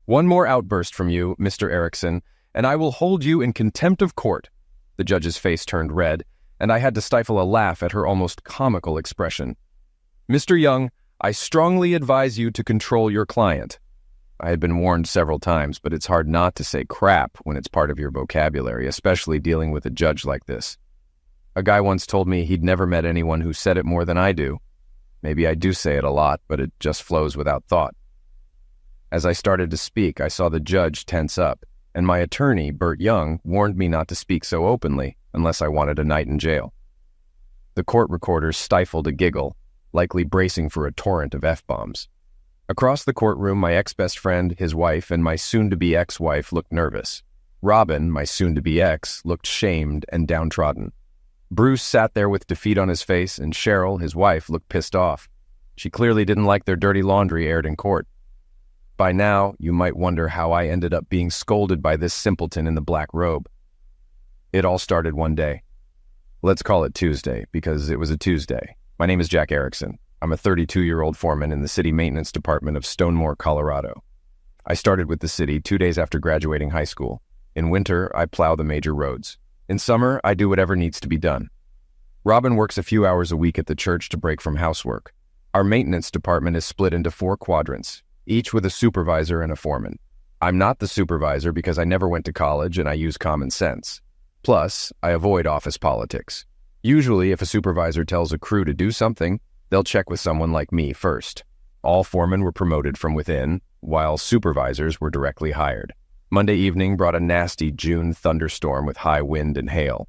One more outburst from you, Mr. Erickson, and I will hold you in contempt of court. The judge's face turned red, and I had to stifle a laugh at her almost comical expression. Mr. Young, I strongly advise you to control your client. I had been warned several times, but it's hard not to say crap when it's part of your vocabulary, especially dealing with a judge like this. A guy once told me he'd never met anyone who said it more than I do. Maybe I do say it a lot, but it just flows without thought. As I started to speak, I saw the judge tense up, and my attorney, Bert Young, warned me not to speak so openly unless I wanted a night in jail. The court recorder stifled a giggle, likely bracing for a torrent of F-bombs. Across the courtroom, my ex-best friend, his wife, and my soon-to-be ex-wife looked nervous. Robin, my soon-to-be ex, looked shamed and downtrodden. Bruce sat there with defeat on his face, and Cheryl, his wife, looked pissed off. She clearly didn't like their dirty laundry aired in court. By now, you might wonder how I ended up being scolded by this simpleton in the black robe. It all started one day. Let's call it Tuesday, because it was a Tuesday. My name is Jack Erickson. I'm a 32-year-old foreman in the city maintenance department of Stonemore, Colorado. I started with the city 2 days after graduating high school. In winter, I plow the major roads. In summer, I do whatever needs to be done. Robin works a few hours a week at the church to break from housework. Our maintenance department is split into 4 quadrants, each with a supervisor and a foreman. I'm not the supervisor because I never went to college and I use common sense. Plus, I avoid office politics. Usually, if a supervisor tells a crew to do something, they'll check with someone like me first. All foremen were promoted from within, while supervisors were directly hired. Monday evening brought a nasty June thunderstorm with high wind and hail.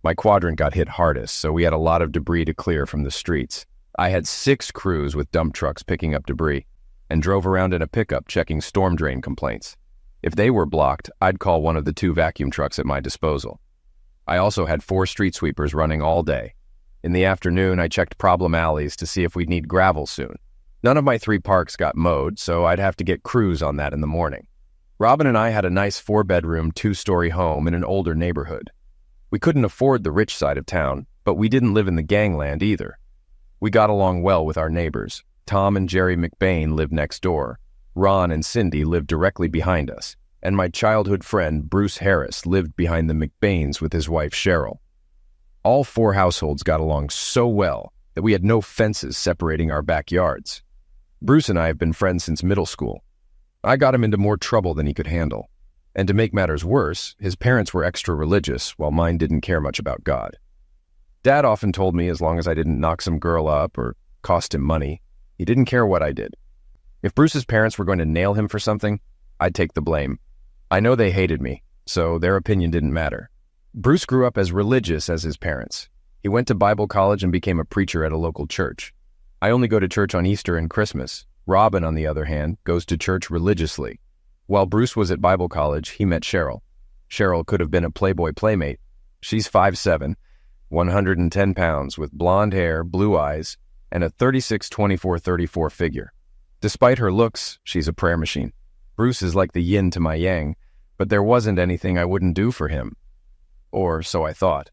My quadrant got hit hardest, so we had a lot of debris to clear from the streets. I had 6 crews with dump trucks picking up debris, and drove around in a pickup checking storm drain complaints. If they were blocked, I'd call one of the 2 vacuum trucks at my disposal. I also had 4 street sweepers running all day. In the afternoon, I checked problem alleys to see if we'd need gravel soon. None of my 3 parks got mowed, so I'd have to get crews on that in the morning. Robin and I had a nice 4-bedroom, 2-story home in an older neighborhood. We couldn't afford the rich side of town, but we didn't live in the gangland either. We got along well with our neighbors. Tom and Jerry McBain lived next door. Ron and Cindy lived directly behind us, and my childhood friend Bruce Harris lived behind the McBains with his wife Cheryl. All 4 households got along so well that we had no fences separating our backyards. Bruce and I have been friends since middle school. I got him into more trouble than he could handle. And to make matters worse, his parents were extra religious, while mine didn't care much about God. Dad often told me as long as I didn't knock some girl up or cost him money, he didn't care what I did. If Bruce's parents were going to nail him for something, I'd take the blame. I know they hated me, so their opinion didn't matter. Bruce grew up as religious as his parents. He went to Bible college and became a preacher at a local church. I only go to church on Easter and Christmas. Robin, on the other hand, goes to church religiously. While Bruce was at Bible college, he met Cheryl. Cheryl could have been a Playboy playmate. She's 5'7", 110 pounds, with blonde hair, blue eyes, and a 36-24-34 figure. Despite her looks, she's a prayer machine. Bruce is like the yin to my yang, but there wasn't anything I wouldn't do for him. Or so I thought.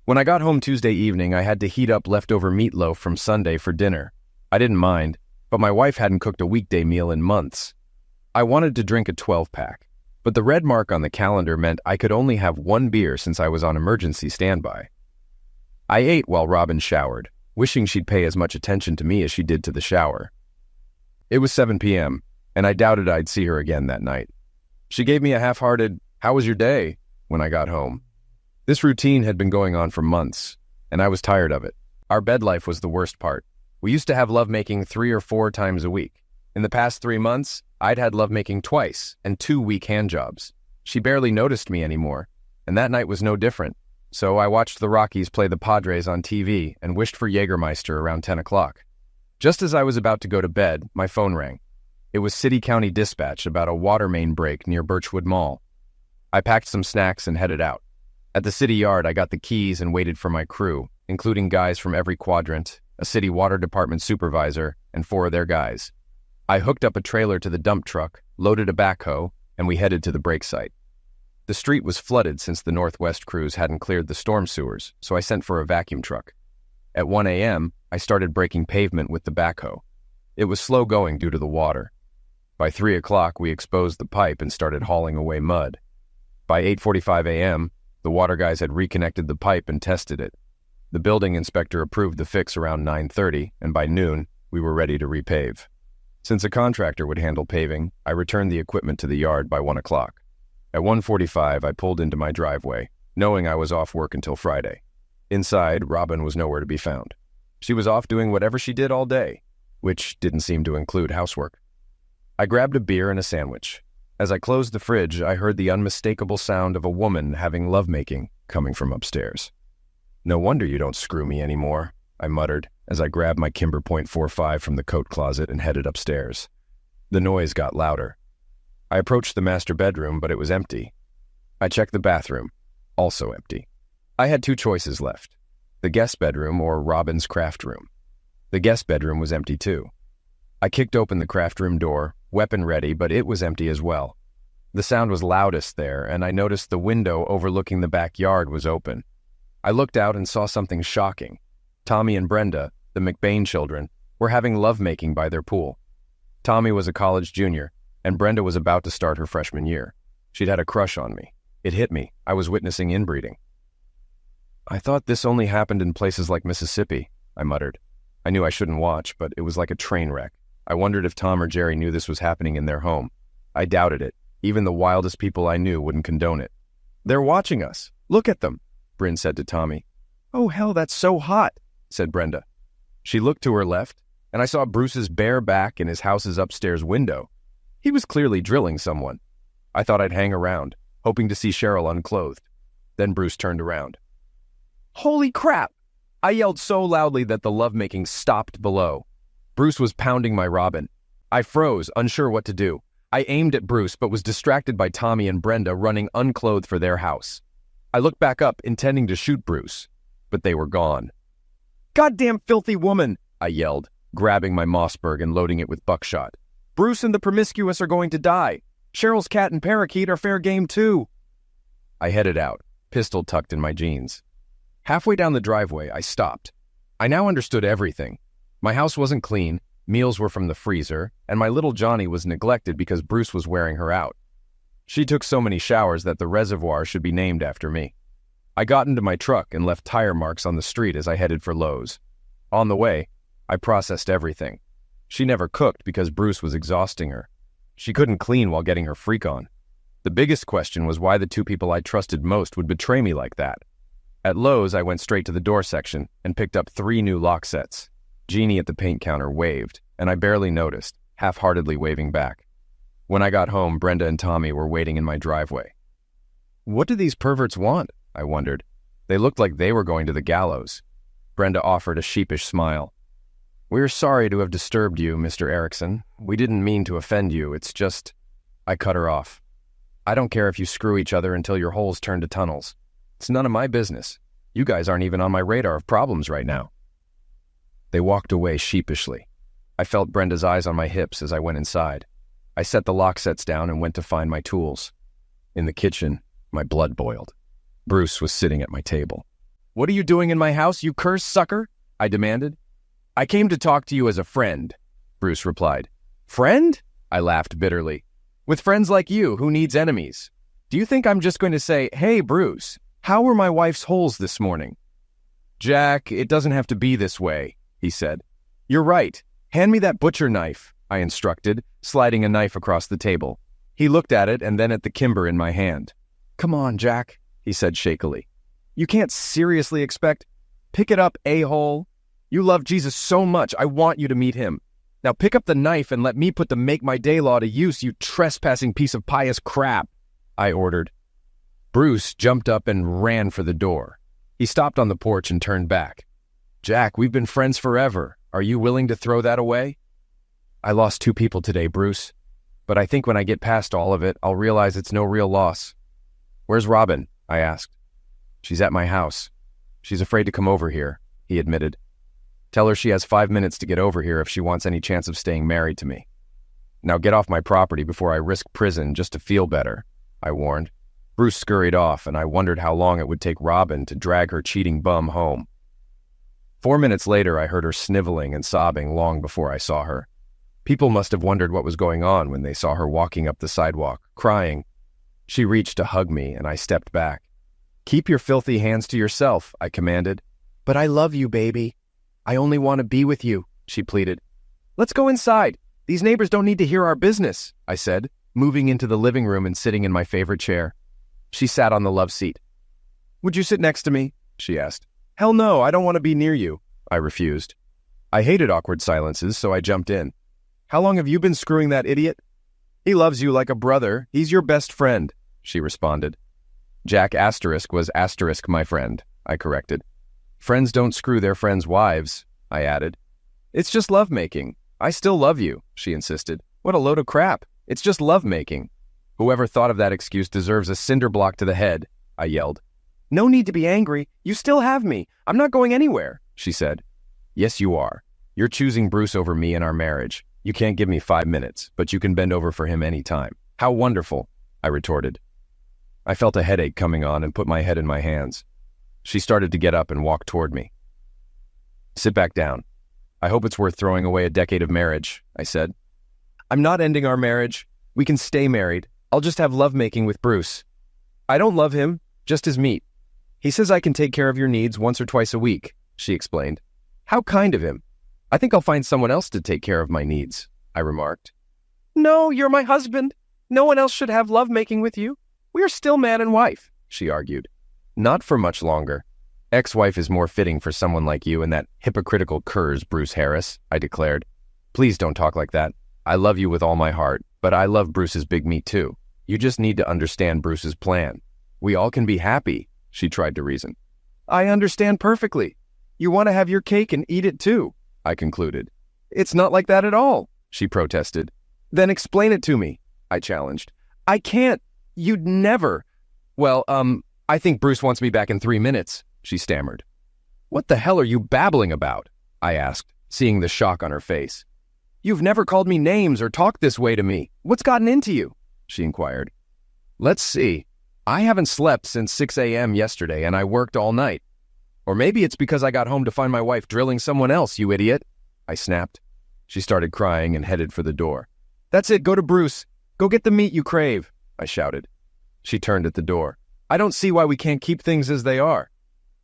When I got home Tuesday evening, I had to heat up leftover meatloaf from Sunday for dinner. I didn't mind, but my wife hadn't cooked a weekday meal in months. I wanted to drink a 12-pack, but the red mark on the calendar meant I could only have 1 beer since I was on emergency standby. I ate while Robin showered, wishing she'd pay as much attention to me as she did to the shower. It was 7 p.m., and I doubted I'd see her again that night. She gave me a half-hearted, "How was your day?" when I got home. This routine had been going on for months, and I was tired of it. Our bed life was the worst part. We used to have lovemaking 3 or 4 times a week. In the past 3 months, I'd had lovemaking twice and 2 weak handjobs. She barely noticed me anymore, and that night was no different. So I watched the Rockies play the Padres on TV and wished for Jägermeister around 10 o'clock. Just as I was about to go to bed, my phone rang. It was City County Dispatch about a water main break near Birchwood Mall. I packed some snacks and headed out. At the city yard, I got the keys and waited for my crew, including guys from every quadrant, a city water department supervisor, and 4 of their guys. I hooked up a trailer to the dump truck, loaded a backhoe, and we headed to the break site. The street was flooded since the Northwest crews hadn't cleared the storm sewers, so I sent for a vacuum truck. At 1 a.m., I started breaking pavement with the backhoe. It was slow going due to the water. By 3 o'clock, we exposed the pipe and started hauling away mud. By 8:45 a.m., the water guys had reconnected the pipe and tested it. The building inspector approved the fix around 9:30, and by noon, we were ready to repave. Since a contractor would handle paving, I returned the equipment to the yard by 1 o'clock. At 1:45, I pulled into my driveway, knowing I was off work until Friday. Inside, Robin was nowhere to be found. She was off doing whatever she did all day, which didn't seem to include housework. I grabbed a beer and a sandwich. As I closed the fridge, I heard the unmistakable sound of a woman having lovemaking coming from upstairs. "No wonder you don't screw me anymore," I muttered as I grabbed my Kimber .45 from the coat closet and headed upstairs. The noise got louder. I approached the master bedroom, but it was empty. I checked the bathroom, also empty. I had two choices left, the guest bedroom or Robin's craft room. The guest bedroom was empty too. I kicked open the craft room door, weapon ready, but it was empty as well. The sound was loudest there, and I noticed the window overlooking the backyard was open. I looked out and saw something shocking. Tommy and Brenda, the McBain children, were having lovemaking by their pool. Tommy was a college junior, and Brenda was about to start her freshman year. She'd had a crush on me. It hit me. I was witnessing inbreeding. "I thought this only happened in places like Mississippi," I muttered. I knew I shouldn't watch, but it was like a train wreck. I wondered if Tom or Jerry knew this was happening in their home. I doubted it. Even the wildest people I knew wouldn't condone it. "They're watching us. Look at them," Bryn said to Tommy. "Oh, hell, that's so hot," said Brenda. She looked to her left, and I saw Bruce's bare back in his house's upstairs window. He was clearly drilling someone. I thought I'd hang around, hoping to see Cheryl unclothed. Then Bruce turned around. "Holy crap!" I yelled so loudly that the lovemaking stopped below. Bruce was pounding my Robin. I froze, unsure what to do. I aimed at Bruce, but was distracted by Tommy and Brenda running unclothed for their house. I looked back up, intending to shoot Bruce, but they were gone. "Goddamn filthy woman!" I yelled, grabbing my Mossberg and loading it with buckshot. "Bruce and the promiscuous are going to die. Cheryl's cat and parakeet are fair game too." I headed out, pistol tucked in my jeans. Halfway down the driveway, I stopped. I now understood everything. My house wasn't clean, meals were from the freezer, and my little Johnny was neglected because Bruce was wearing her out. She took so many showers that the reservoir should be named after me. I got into my truck and left tire marks on the street as I headed for Lowe's. On the way, I processed everything. She never cooked because Bruce was exhausting her. She couldn't clean while getting her freak on. The biggest question was why the two people I trusted most would betray me like that. At Lowe's, I went straight to the door section and picked up 3 new lock sets. Jeannie at the paint counter waved, and I barely noticed, half-heartedly waving back. When I got home, Brenda and Tommy were waiting in my driveway. "What do these perverts want?" I wondered. They looked like they were going to the gallows. Brenda offered a sheepish smile. "We're sorry to have disturbed you, Mr. Erickson. We didn't mean to offend you. It's just—" I cut her off. "I don't care if you screw each other until your holes turn to tunnels. It's none of my business. You guys aren't even on my radar of problems right now." They walked away sheepishly. I felt Brenda's eyes on my hips as I went inside. I set the lock sets down and went to find my tools. In the kitchen, my blood boiled. Bruce was sitting at my table. "What are you doing in my house, you cursed sucker?" I demanded. "I came to talk to you as a friend," Bruce replied. "Friend?" I laughed bitterly. "With friends like you, who needs enemies? Do you think I'm just going to say, 'Hey, Bruce, how were my wife's holes this morning?'" "Jack, it doesn't have to be this way," he said. "You're right. Hand me that butcher knife," I instructed, sliding a knife across the table. He looked at it and then at the Kimber in my hand. "Come on, Jack," he said shakily. "You can't seriously expect—" "Pick it up, a-hole. You love Jesus so much, I want you to meet him. Now pick up the knife and let me put the make my day law to use, you trespassing piece of pious crap," I ordered. Bruce jumped up and ran for the door. He stopped on the porch and turned back. "Jack, we've been friends forever. Are you willing to throw that away?" "I lost 2 people today, Bruce. But I think when I get past all of it, I'll realize it's no real loss." "Where's Robin?" I asked. "She's at my house. She's afraid to come over here," he admitted. "Tell her she has 5 minutes to get over here if she wants any chance of staying married to me. Now get off my property before I risk prison just to feel better," I warned. Bruce scurried off, and I wondered how long it would take Robin to drag her cheating bum home. 4 minutes later, I heard her sniveling and sobbing long before I saw her. People must have wondered what was going on when they saw her walking up the sidewalk, crying. She reached to hug me, and I stepped back. "Keep your filthy hands to yourself," I commanded. "But I love you, baby. I only want to be with you," she pleaded. "Let's go inside. These neighbors don't need to hear our business," I said, moving into the living room and sitting in my favorite chair. She sat on the love seat. "Would you sit next to me?" she asked. "Hell no, I don't want to be near you," I refused. I hated awkward silences, so I jumped in. "How long have you been screwing that idiot?" "He loves you like a brother. He's your best friend," she responded. Jack Asterisk was Asterisk my friend, I corrected. "Friends don't screw their friends' wives," I added. "It's just lovemaking. I still love you," she insisted. "What a load of crap. It's just lovemaking." "Whoever thought of that excuse deserves a cinder block to the head," I yelled. "No need to be angry. You still have me. I'm not going anywhere," she said. "Yes, you are. You're choosing Bruce over me and our marriage. You can't give me 5 minutes, but you can bend over for him any time." "How wonderful," I retorted. I felt a headache coming on and put my head in my hands. She started to get up and walk toward me. "Sit back down. I hope it's worth throwing away a decade of marriage," I said. "I'm not ending our marriage. We can stay married. I'll just have lovemaking with Bruce. I don't love him, just his meat. He says I can take care of your needs once or twice a week," she explained. "How kind of him. I think I'll find someone else to take care of my needs," I remarked. "No, you're my husband. No one else should have lovemaking with you. We're still man and wife," she argued. "Not for much longer. Ex-wife is more fitting for someone like you and that hypocritical curs, Bruce Harris," I declared. "Please don't talk like that. I love you with all my heart, but I love Bruce's big meat too. You just need to understand Bruce's plan. We all can be happy," she tried to reason. "I understand perfectly. You want to have your cake and eat it too," I concluded. "It's not like that at all," she protested. "Then explain it to me," I challenged. "I can't. You'd never." "Well, I think Bruce wants me back in 3 minutes," she stammered. "What the hell are you babbling about?" I asked, seeing the shock on her face. "You've never called me names or talked this way to me. What's gotten into you?" she inquired. "Let's see. I haven't slept since 6 a.m. yesterday, and I worked all night. Or maybe it's because I got home to find my wife drilling someone else, you idiot," I snapped. She started crying and headed for the door. "That's it, go to Bruce. Go get the meat you crave," I shouted. She turned at the door. "I don't see why we can't keep things as they are.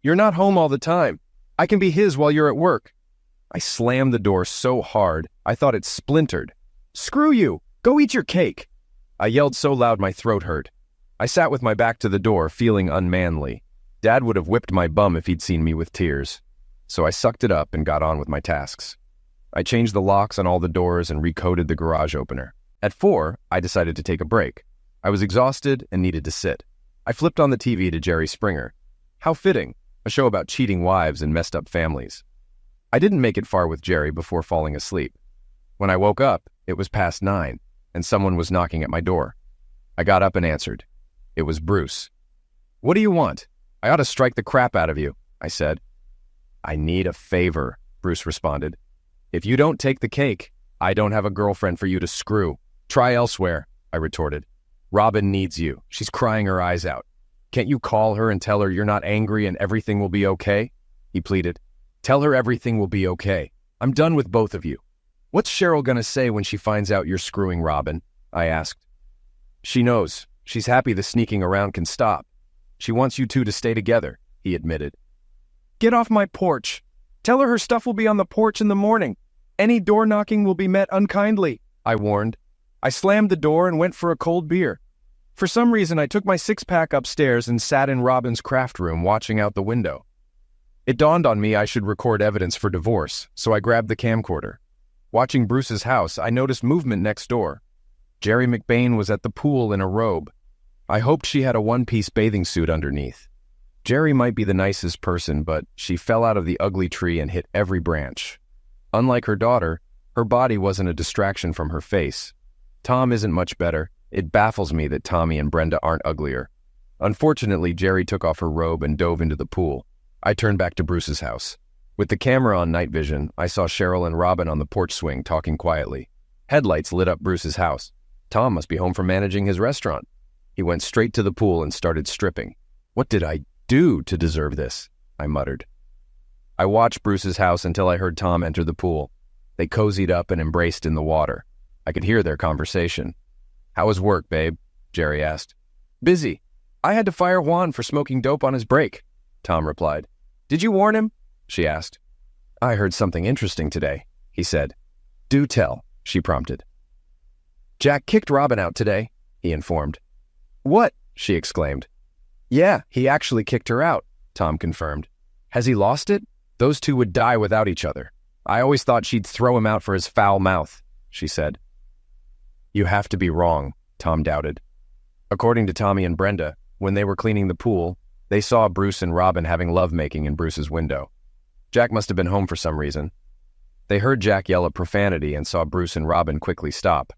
You're not home all the time. I can be his while you're at work." I slammed the door so hard, I thought it splintered. "Screw you! Go eat your cake!" I yelled so loud my throat hurt. I sat with my back to the door, feeling unmanly. Dad would have whipped my bum if he'd seen me with tears. So I sucked it up and got on with my tasks. I changed the locks on all the doors and recoded the garage opener. At 4, I decided to take a break. I was exhausted and needed to sit. I flipped on the TV to Jerry Springer. How fitting, a show about cheating wives and messed up families. I didn't make it far with Jerry before falling asleep. When I woke up, it was past 9, and someone was knocking at my door. I got up and answered. It was Bruce. "What do you want? I ought to strike the crap out of you," I said. "I need a favor," Bruce responded. "If you don't take the cake, I don't have a girlfriend for you to screw. Try elsewhere," I retorted. "Robin needs you. She's crying her eyes out. Can't you call her and tell her you're not angry and everything will be okay?" he pleaded. "Tell her everything will be okay. I'm done with both of you." "What's Cheryl gonna say when she finds out you're screwing Robin?" I asked. "She knows. She's happy the sneaking around can stop. She wants you two to stay together," he admitted. "Get off my porch. Tell her stuff will be on the porch in the morning. Any door knocking will be met unkindly," I warned. I slammed the door and went for a cold beer. For some reason, I took my 6-pack upstairs and sat in Robin's craft room watching out the window. It dawned on me I should record evidence for divorce, so I grabbed the camcorder. Watching Bruce's house, I noticed movement next door. Jerry McBain was at the pool in a robe. I hoped she had a one-piece bathing suit underneath. Jerry might be the nicest person, but she fell out of the ugly tree and hit every branch. Unlike her daughter, her body wasn't a distraction from her face. Tom isn't much better. It baffles me that Tommy and Brenda aren't uglier. Unfortunately, Jerry took off her robe and dove into the pool. I turned back to Bruce's house. With the camera on night vision, I saw Cheryl and Robin on the porch swing talking quietly. Headlights lit up Bruce's house. Tom must be home from managing his restaurant. He went straight to the pool and started stripping. "What did I do to deserve this?" I muttered. I watched Bruce's house until I heard Tom enter the pool. They cozied up and embraced in the water. I could hear their conversation. "How was work, babe?" Jerry asked. "Busy. I had to fire Juan for smoking dope on his break," Tom replied. "Did you warn him?" she asked. "I heard something interesting today," he said. "Do tell," she prompted. "Jack kicked Robin out today," he informed. "What?" she exclaimed. "Yeah, he actually kicked her out," Tom confirmed. "Has he lost it? Those two would die without each other. I always thought she'd throw him out for his foul mouth," she said. "You have to be wrong," Tom doubted. According to Tommy and Brenda, when they were cleaning the pool, they saw Bruce and Robin having lovemaking in Bruce's window. Jack must have been home for some reason. They heard Jack yell a profanity and saw Bruce and Robin quickly stop.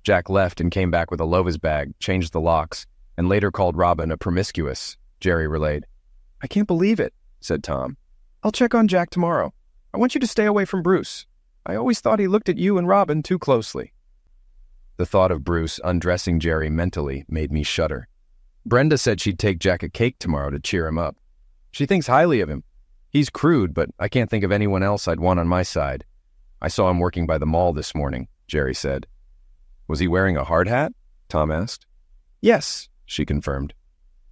Jack left and came back with a Lova's bag, changed the locks, and later called Robin a promiscuous, Jerry relayed. "I can't believe it," said Tom. "I'll check on Jack tomorrow. I want you to stay away from Bruce. I always thought he looked at you and Robin too closely." The thought of Bruce undressing Jerry mentally made me shudder. Brenda said she'd take Jack a cake tomorrow to cheer him up. She thinks highly of him. He's crude, but I can't think of anyone else I'd want on my side. "I saw him working by the mall this morning," Jerry said. "Was he wearing a hard hat?" Tom asked. "Yes," she confirmed.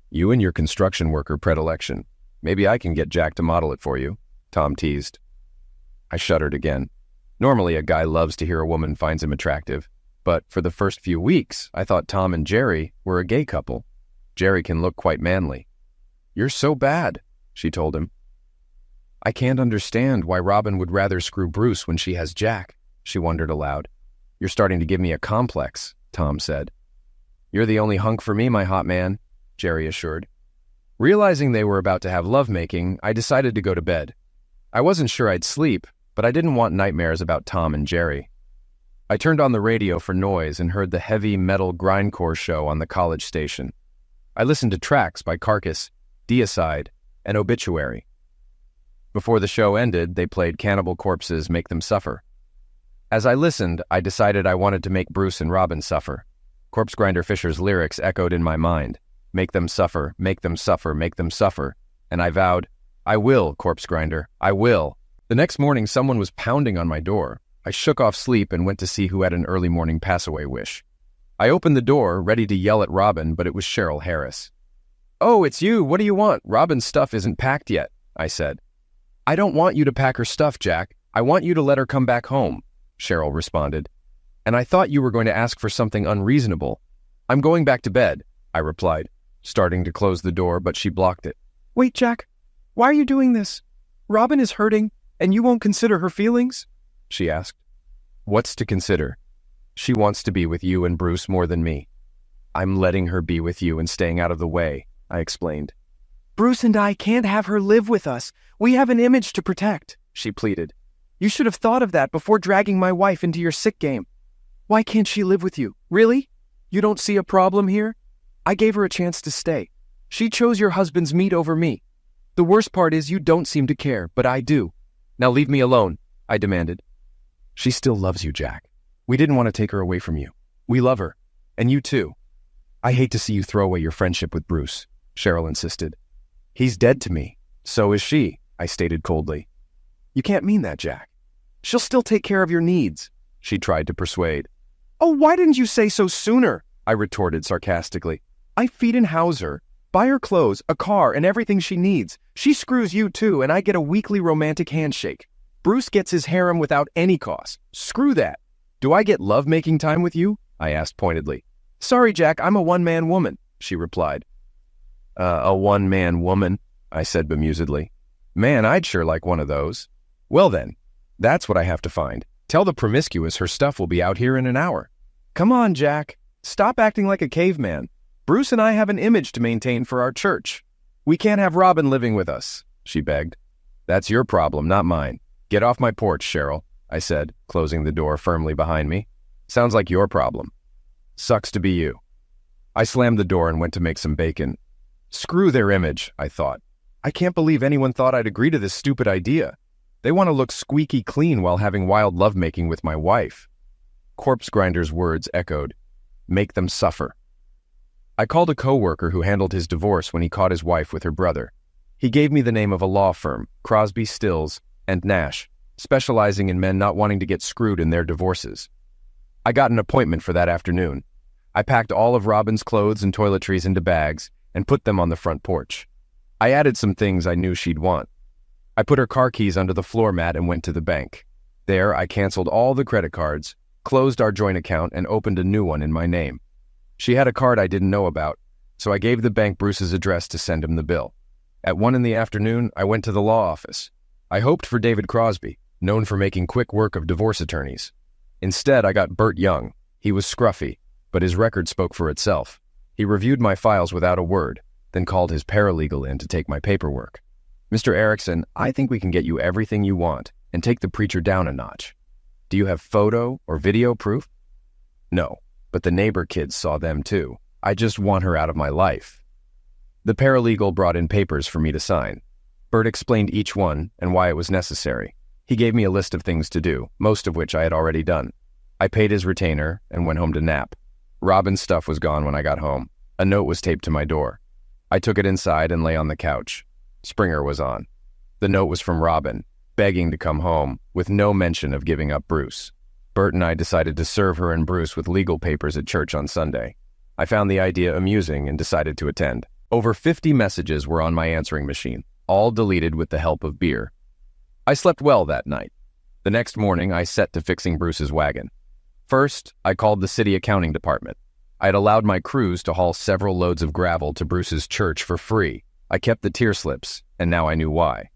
"You and your construction worker predilection. Maybe I can get Jack to model it for you," Tom teased. I shuddered again. Normally, a guy loves to hear a woman finds him attractive, but for the first few weeks, I thought Tom and Jerry were a gay couple. Jerry can look quite manly. "You're so bad," she told him. "I can't understand why Robin would rather screw Bruce when she has Jack," she wondered aloud. "You're starting to give me a complex," Tom said. "You're the only hunk for me, my hot man," Jerry assured. Realizing they were about to have lovemaking, I decided to go to bed. I wasn't sure I'd sleep, but I didn't want nightmares about Tom and Jerry. I turned on the radio for noise and heard the heavy metal grindcore show on the college station. I listened to tracks by Carcass, Deicide, and Obituary. Before the show ended, they played Cannibal Corpse's Make Them Suffer. As I listened, I decided I wanted to make Bruce and Robin suffer. Corpse Grinder Fisher's lyrics echoed in my mind. "Make them suffer, make them suffer, make them suffer." And I vowed, "I will, Corpse Grinder, I will." The next morning, someone was pounding on my door. I shook off sleep and went to see who had an early morning pass-away wish. I opened the door, ready to yell at Robin, but it was Cheryl Harris. "Oh, it's you. What do you want? Robin's stuff isn't packed yet," I said. "I don't want you to pack her stuff, Jack. I want you to let her come back home," Cheryl responded. "And I thought you were going to ask for something unreasonable." "I'm going back to bed," I replied, starting to close the door, but she blocked it. "Wait, Jack. Why are you doing this? Robin is hurting, and you won't consider her feelings?" she asked. "What's to consider? She wants to be with you and Bruce more than me. I'm letting her be with you and staying out of the way," I explained. "Bruce and I can't have her live with us. We have an image to protect," she pleaded. "You should have thought of that before dragging my wife into your sick game. Why can't she live with you? Really? You don't see a problem here? I gave her a chance to stay. She chose your husband's meat over me. The worst part is you don't seem to care, but I do. Now leave me alone," I demanded. "She still loves you, Jack. We didn't want to take her away from you. We love her. And you too. I hate to see you throw away your friendship with Bruce," Cheryl insisted. "He's dead to me. So is she," I stated coldly. "You can't mean that, Jack. She'll still take care of your needs," she tried to persuade. "Oh, why didn't you say so sooner?" I retorted sarcastically. "I feed and house her, buy her clothes, a car, and everything she needs. She screws you too, and I get a weekly romantic handshake. Bruce gets his harem without any cost. Screw that. Do I get love-making time with you?" I asked pointedly. "Sorry, Jack, I'm a one-man woman," she replied. A one-man woman," I said bemusedly. "Man, I'd sure like one of those." "Well then, that's what I have to find. Tell the promiscuous her stuff will be out here in an hour." "Come on, Jack. Stop acting like a caveman. Bruce and I have an image to maintain for our church. We can't have Robin living with us," she begged. "That's your problem, not mine. Get off my porch, Cheryl," I said, closing the door firmly behind me. "Sounds like your problem." "Sucks to be you." I slammed the door and went to make some bacon. Screw their image, I thought. I can't believe anyone thought I'd agree to this stupid idea. They want to look squeaky clean while having wild lovemaking with my wife. Corpse Grinder's words echoed. "Make them suffer." I called a coworker who handled his divorce when he caught his wife with her brother. He gave me the name of a law firm, Crosby, Stills, and Nash. specializing in men not wanting to get screwed in their divorces. I got an appointment for that afternoon. I packed all of Robin's clothes and toiletries into bags and put them on the front porch. I added some things I knew she'd want. I put her car keys under the floor mat and went to the bank. There, I canceled all the credit cards, closed our joint account, and opened a new one in my name. She had a card I didn't know about, so I gave the bank Bruce's address to send him the bill. At 1 p.m, I went to the law office. I hoped for David Crosby, known for making quick work of divorce attorneys. Instead, I got Bert Young. He was scruffy, but his record spoke for itself. He reviewed my files without a word, then called his paralegal in to take my paperwork. Mr. Erickson, I think we can get you everything you want and take the preacher down a notch. Do you have photo or video proof? No, but the neighbor kids saw them too. I just want her out of my life. The paralegal brought in papers for me to sign. Bert explained each one and why it was necessary. He gave me a list of things to do, most of which I had already done. I paid his retainer and went home to nap. Robin's stuff was gone when I got home. A note was taped to my door. I took it inside and lay on the couch. Springer was on. The note was from Robin, begging to come home, with no mention of giving up Bruce. Bert and I decided to serve her and Bruce with legal papers at church on Sunday. I found the idea amusing and decided to attend. Over 50 messages were on my answering machine, all deleted with the help of beer. I slept well that night. The next morning, I set to fixing Bruce's wagon. First, I called the city accounting department. I had allowed my crews to haul several loads of gravel to Bruce's church for free. I kept the tier slips, and now I knew why.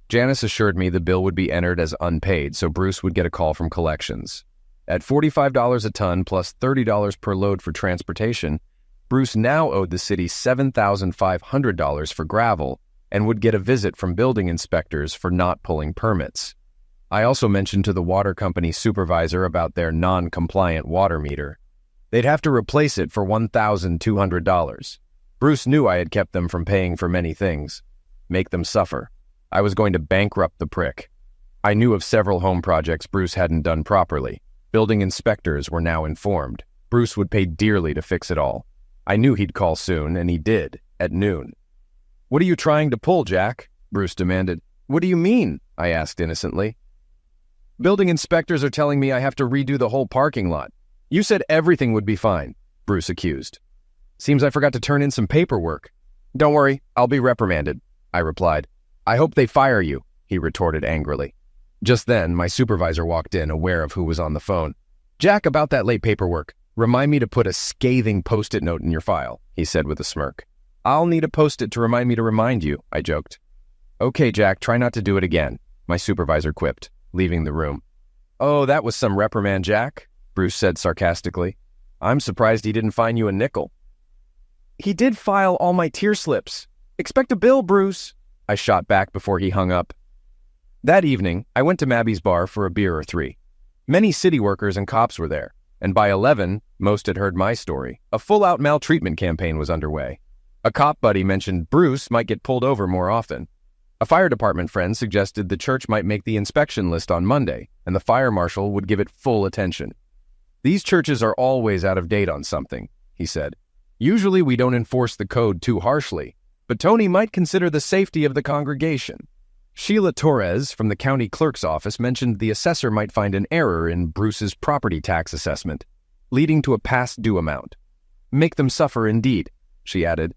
Janice assured me the bill would be entered as unpaid, so Bruce would get a call from collections. At $45 a ton plus $30 per load for transportation, Bruce now owed the city $7,500 for gravel and would get a visit from building inspectors for not pulling permits. I also mentioned to the water company supervisor about their non-compliant water meter. They'd have to replace it for $1,200. Bruce knew I had kept them from paying for many things. Make them suffer. I was going to bankrupt the prick. I knew of several home projects Bruce hadn't done properly. Building inspectors were now informed. Bruce would pay dearly to fix it all. I knew he'd call soon, and he did, at noon. "What are you trying to pull, Jack?" Bruce demanded. "What do you mean?" I asked innocently. "Building inspectors are telling me I have to redo the whole parking lot. You said everything would be fine," Bruce accused. "Seems I forgot to turn in some paperwork." "Don't worry, I'll be reprimanded," I replied. "I hope they fire you," he retorted angrily. Just then, my supervisor walked in, aware of who was on the phone. "Jack, about that late paperwork, remind me to put a scathing Post-it note in your file," he said with a smirk. "I'll need a Post-it to remind you," I joked. "Okay, Jack, try not to do it again," my supervisor quipped, leaving the room. "Oh, that was some reprimand, Jack," Bruce said sarcastically. "I'm surprised he didn't fine you a nickel." "He did file all my tier slips. Expect a bill, Bruce," I shot back before he hung up. That evening, I went to Mabby's bar for a beer or three. Many city workers and cops were there, and by 11, most had heard my story. A full-out maltreatment campaign was underway. A cop buddy mentioned Bruce might get pulled over more often. A fire department friend suggested the church might make the inspection list on Monday, and the fire marshal would give it full attention. "These churches are always out of date on something," he said. "Usually we don't enforce the code too harshly, but Tony might consider the safety of the congregation." Sheila Torres from the county clerk's office mentioned the assessor might find an error in Bruce's property tax assessment, leading to a past due amount. "Make them suffer indeed," she added.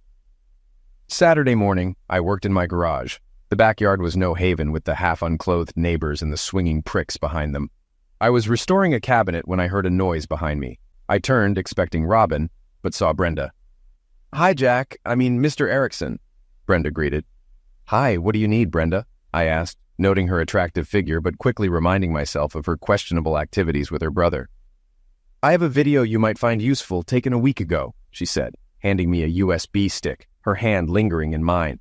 Saturday morning, I worked in my garage. The backyard was no haven with the half-unclothed neighbors and the swinging pricks behind them. I was restoring a cabinet when I heard a noise behind me. I turned, expecting Robin, but saw Brenda. "Hi, Jack. Mr. Erickson," Brenda greeted. "Hi, what do you need, Brenda?" I asked, noting her attractive figure but quickly reminding myself of her questionable activities with her brother. "I have a video you might find useful taken a week ago," she said, handing me a USB stick, her hand lingering in mine.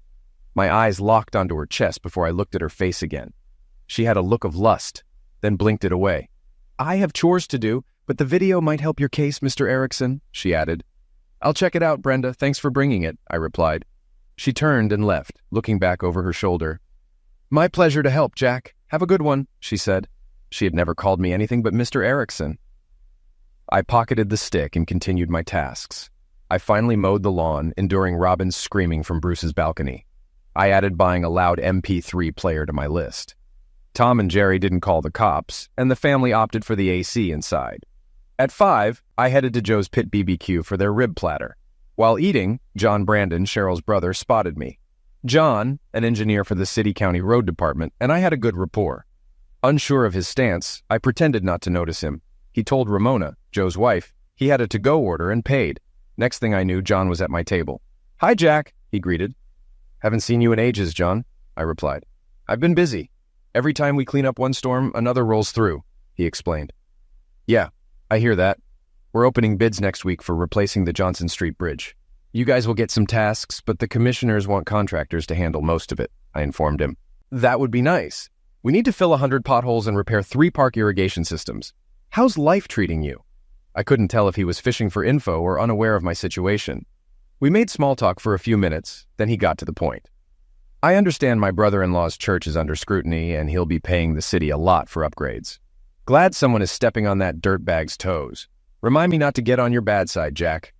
My eyes locked onto her chest before I looked at her face again. She had a look of lust, then blinked it away. "I have chores to do, but the video might help your case, Mr. Erickson," she added. "I'll check it out, Brenda. Thanks for bringing it," I replied. She turned and left, looking back over her shoulder. "My pleasure to help, Jack. Have a good one," she said. She had never called me anything but Mr. Erickson. I pocketed the stick and continued my tasks. I finally mowed the lawn, enduring Robin's screaming from Bruce's balcony. I added buying a loud MP3 player to my list. Tom and Jerry didn't call the cops, and the family opted for the AC inside. At 5, I headed to Joe's Pit BBQ for their rib platter. While eating, John Brandon, Cheryl's brother, spotted me. John, an engineer for the city-county road department, and I had a good rapport. Unsure of his stance, I pretended not to notice him. He told Ramona, Joe's wife, he had a to-go order and paid. Next thing I knew, John was at my table. "Hi, Jack," he greeted. "Haven't seen you in ages, John," I replied. "I've been busy. Every time we clean up one storm, another rolls through," he explained. "Yeah, I hear that. We're opening bids next week for replacing the Johnson Street Bridge. You guys will get some tasks, but the commissioners want contractors to handle most of it," I informed him. "That would be nice. We need to fill 100 potholes and repair 3 park irrigation systems. How's life treating you?" I couldn't tell if he was fishing for info or unaware of my situation. We made small talk for a few minutes, then he got to the point. "I understand my brother-in-law's church is under scrutiny and he'll be paying the city a lot for upgrades. Glad someone is stepping on that dirtbag's toes. Remind me not to get on your bad side, Jack."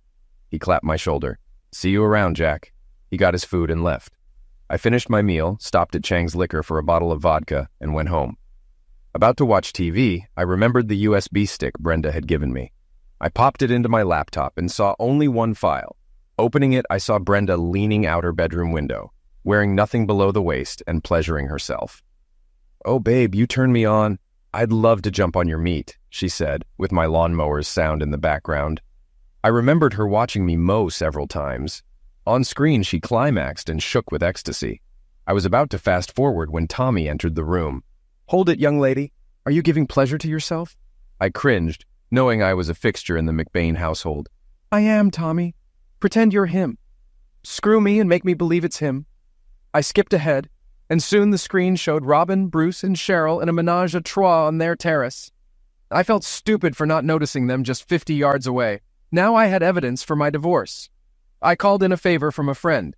He clapped my shoulder. "See you around, Jack." He got his food and left. I finished my meal, stopped at Chang's Liquor for a bottle of vodka, and went home. About to watch TV, I remembered the USB stick Brenda had given me. I popped it into my laptop and saw only one file. Opening it, I saw Brenda leaning out her bedroom window, wearing nothing below the waist and pleasuring herself. "Oh, babe, you turn me on. I'd love to jump on your meat," she said, with my lawnmower's sound in the background. I remembered her watching me mow several times. On screen, she climaxed and shook with ecstasy. I was about to fast forward when Tommy entered the room. "Hold it, young lady. Are you giving pleasure to yourself?" I cringed, knowing I was a fixture in the McBain household. "I am, Tommy. Pretend you're him. Screw me and make me believe it's him." I skipped ahead, and soon the screen showed Robin, Bruce, and Cheryl in a menage a trois on their terrace. I felt stupid for not noticing them just 50 yards away. Now I had evidence for my divorce. I called in a favor from a friend.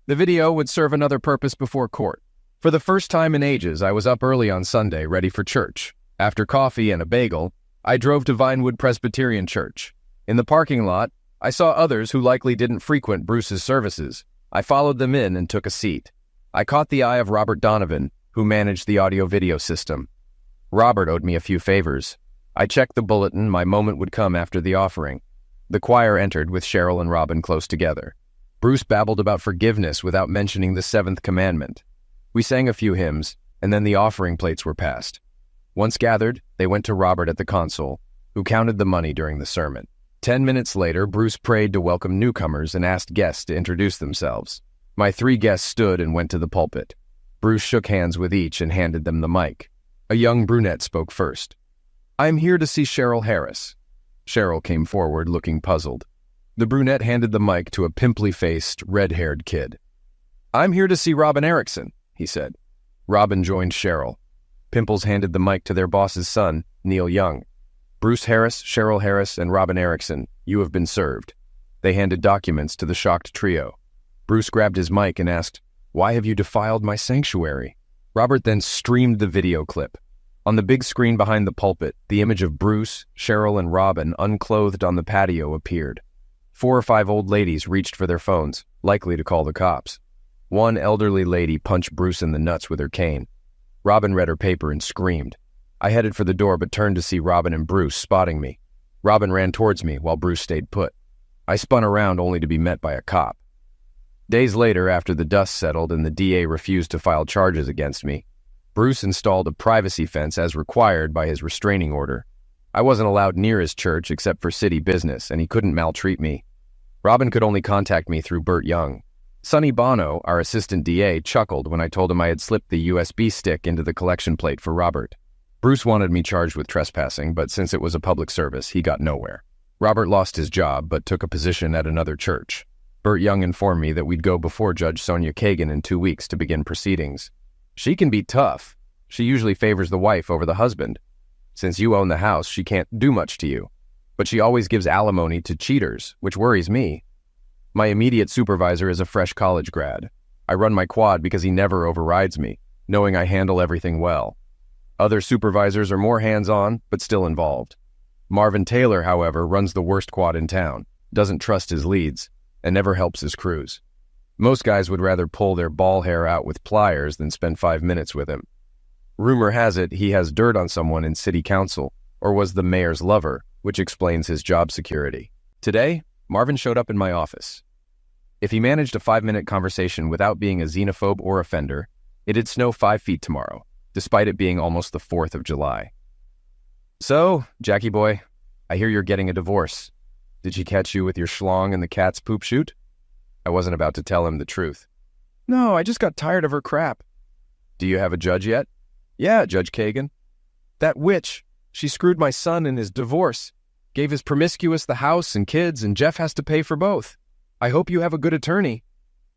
The video would serve another purpose before court. For the first time in ages, I was up early on Sunday, ready for church. After coffee and a bagel, I drove to Vinewood Presbyterian Church. In the parking lot, I saw others who likely didn't frequent Bruce's services. I followed them in and took a seat. I caught the eye of Robert Donovan, who managed the audio-video system. Robert owed me a few favors. I checked the bulletin my moment would come after the offering. The choir entered with Cheryl and Robin close together. Bruce babbled about forgiveness without mentioning the 7th commandment. We sang a few hymns, and then the offering plates were passed. Once gathered, they went to Robert at the console, who counted the money during the sermon. 10 minutes later, Bruce prayed to welcome newcomers and asked guests to introduce themselves. My 3 guests stood and went to the pulpit. Bruce shook hands with each and handed them the mic. A young brunette spoke first. "I'm here to see Cheryl Harris." Cheryl came forward, looking puzzled. The brunette handed the mic to a pimply-faced, red-haired kid. "I'm here to see Robin Erickson," he said. Robin joined Cheryl. Pimples handed the mic to their boss's son, Neil Young. "Bruce Harris, Cheryl Harris, and Robin Erickson, you have been served." They handed documents to the shocked trio. Bruce grabbed his mic and asked, "Why have you defiled my sanctuary?" Robert then streamed the video clip. On the big screen behind the pulpit, the image of Bruce, Cheryl, and Robin unclothed on the patio appeared. 4 or 5 old ladies reached for their phones, likely to call the cops. One elderly lady punched Bruce in the nuts with her cane. Robin read her paper and screamed. I headed for the door but turned to see Robin and Bruce spotting me. Robin ran towards me while Bruce stayed put. I spun around only to be met by a cop. Days later, after the dust settled and the DA refused to file charges against me, Bruce installed a privacy fence as required by his restraining order. I wasn't allowed near his church except for city business, and he couldn't maltreat me. Robin could only contact me through Burt Young. Sonny Bono, our assistant DA, chuckled when I told him I had slipped the USB stick into the collection plate for Robert. Bruce wanted me charged with trespassing, but since it was a public service, he got nowhere. Robert lost his job, but took a position at another church. Burt Young informed me that we'd go before Judge Sonia Kagan in 2 weeks to begin proceedings. "She can be tough. She usually favors the wife over the husband. Since you own the house, she can't do much to you. But she always gives alimony to cheaters, which worries me. My immediate supervisor is a fresh college grad. I run my quad because he never overrides me, knowing I handle everything well. Other supervisors are more hands-on, but still involved. Marvin Taylor, however, runs the worst quad in town, doesn't trust his leads, and never helps his crews. Most guys would rather pull their ball hair out with pliers than spend 5 minutes with him. Rumor has it he has dirt on someone in city council, or was the mayor's lover, which explains his job security. Today, Marvin showed up in my office. If he managed a 5-minute conversation without being a xenophobe or offender, it'd snow 5 feet tomorrow, despite it being almost the 4th of July. So, Jackie boy, I hear you're getting a divorce. Did she catch you with your schlong in the cat's poop chute? I wasn't about to tell him the truth. No, I just got tired of her crap. Do you have a judge yet? Yeah, Judge Kagan. That witch, she screwed my son in his divorce, gave his promiscuous the house and kids, and Jeff has to pay for both. I hope you have a good attorney.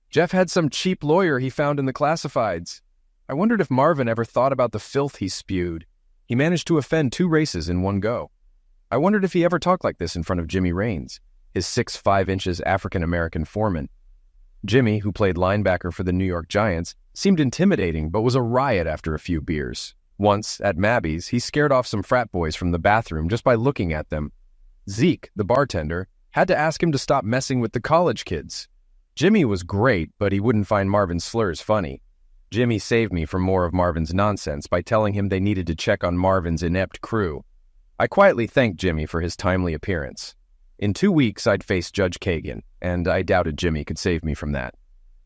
Jeff had some cheap lawyer he found in the classifieds. I wondered if Marvin ever thought about the filth he spewed. He managed to offend 2 races in one go. I wondered if he ever talked like this in front of Jimmy Raines, his 6'5" African-American foreman. Jimmy, who played linebacker for the New York Giants, seemed intimidating but was a riot after a few beers. Once, at Mabby's, he scared off some frat boys from the bathroom just by looking at them. Zeke, the bartender, had to ask him to stop messing with the college kids. Jimmy was great, but he wouldn't find Marvin's slurs funny. Jimmy saved me from more of Marvin's nonsense by telling him they needed to check on Marvin's inept crew. I quietly thanked Jimmy for his timely appearance. In 2 weeks, I'd face Judge Kagan, and I doubted Jimmy could save me from that.